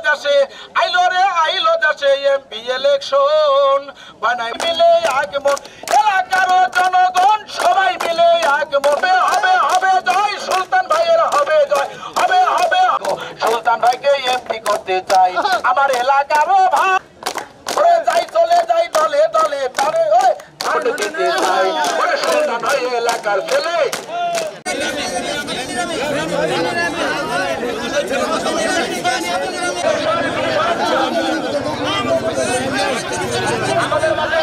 দেশে আইলো দেশে এমপি ইলেকশন বানাই মিলে আগমন এলাকার জনগণ সবাই মিলে আগমন হবে হবে জয় সুলতান ভাইয়ের হবে জয় হবে হবে সুলতান ভাইকে এমপি করতে চাই আমার এলাকারও ভাই ওরে যাই চলে যাই দলে দলে তারে ওই ভোট দিতে চাই ওরে সুলতান ভাই এলাকার ছেলে আমাদের মাঝে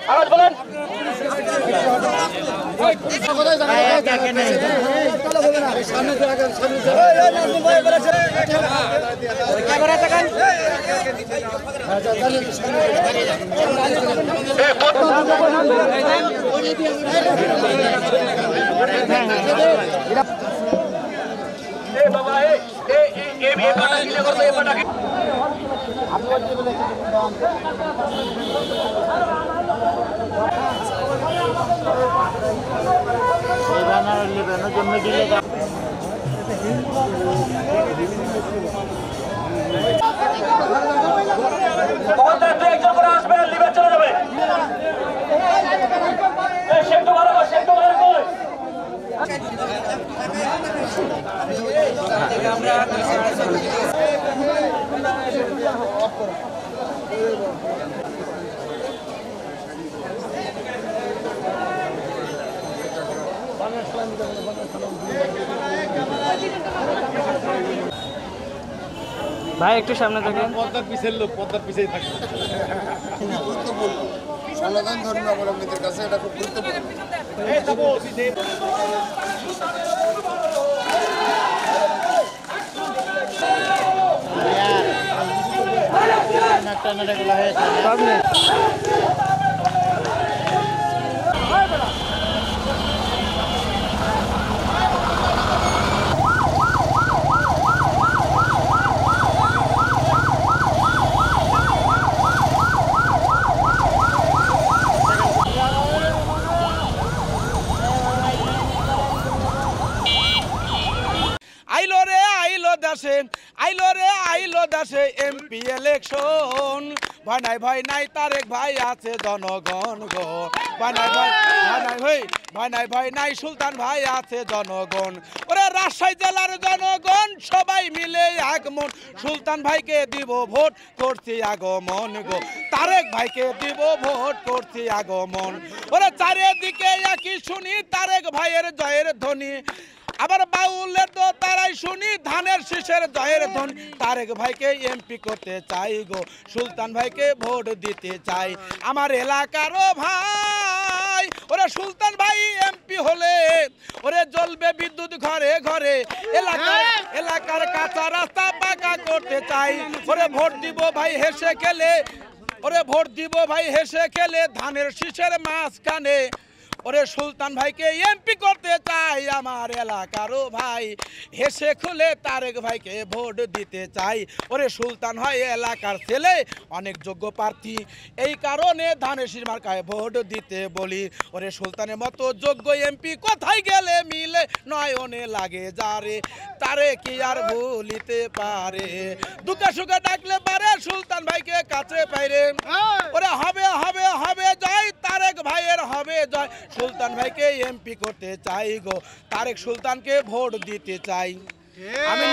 আওয়াজ বলেন একজন করে আসবে লিবে চলে যাবে ভাই একটু সামনে থাকেন পদ্মার পিছের লোক পদ্মার পিছেই থাকে গুরুত্বপূর্ণ সনাতন ধর্মাবলম্বীদের কাছে এটা খুব গুরুত্বপূর্ণ আইলো দেশে এমপি ইলেকশন ভয় নাই তারেক ভাই আছে জনগণ গো ভয় নাই সুলতান ভাই আছে জনগণ ওরে রাজশাহী জেলার জনগণ সবাই মিলে আগমন সুলতান ভাইকে দিব ভোট করছি আগমন গো তারেক ভাইকে দিব ভোট করছি আগমন ওরে চারিদিকে একই শুনি তারেক ভাইয়ের জয়ের ধ্বনি আবার বাউলের তো তারাই শুনি ধানের শীষের জয়ের ধ্বনি তারেক ভাইকে এমপি করতে চাই গো সুলতান ভাইকে ভোট দিতে চাই আমার এলাকারও ভাই ওরে সুলতান ভাই এমপি হলে ওরে জ্বলবে বিদ্যুৎ ঘরে ঘরে এলাকার কাঁচা রাস্তা পাকা করতে চাই ওরে ভোট দিব ভাই হেসে খেলে ধানের শীষের মাঝখানে ওরে সুলতান ভাইকে এমপি করতে চাই আমার এলাকারও ভাই হেসে খুলে তারেক ভাইকে ভোট দিতে চাই ওরে সুলতান ভাই এলাকার ছেলে অনেক যোগ্য প্রার্থী এই কারণে ধানের শীষ মার্কায় ভোট দিতে বলি ওরে সুলতানের মতো যোগ্য এমপি কোথায় গেলে মিলে নয়নে লাগে যারে তারে কি আর ভুলিতে পারে দুঃখে সুখে ডাকলে পারে সুলতান ভাইকে কাছে পাইরে ওরে হবে হবে হবে জয় তারেক ভাইয়ের হবে জয় সুলতান ভাইকে এমপি করতে চাই গো তারেক সুলতানকে ভোট দিতে চাই আমি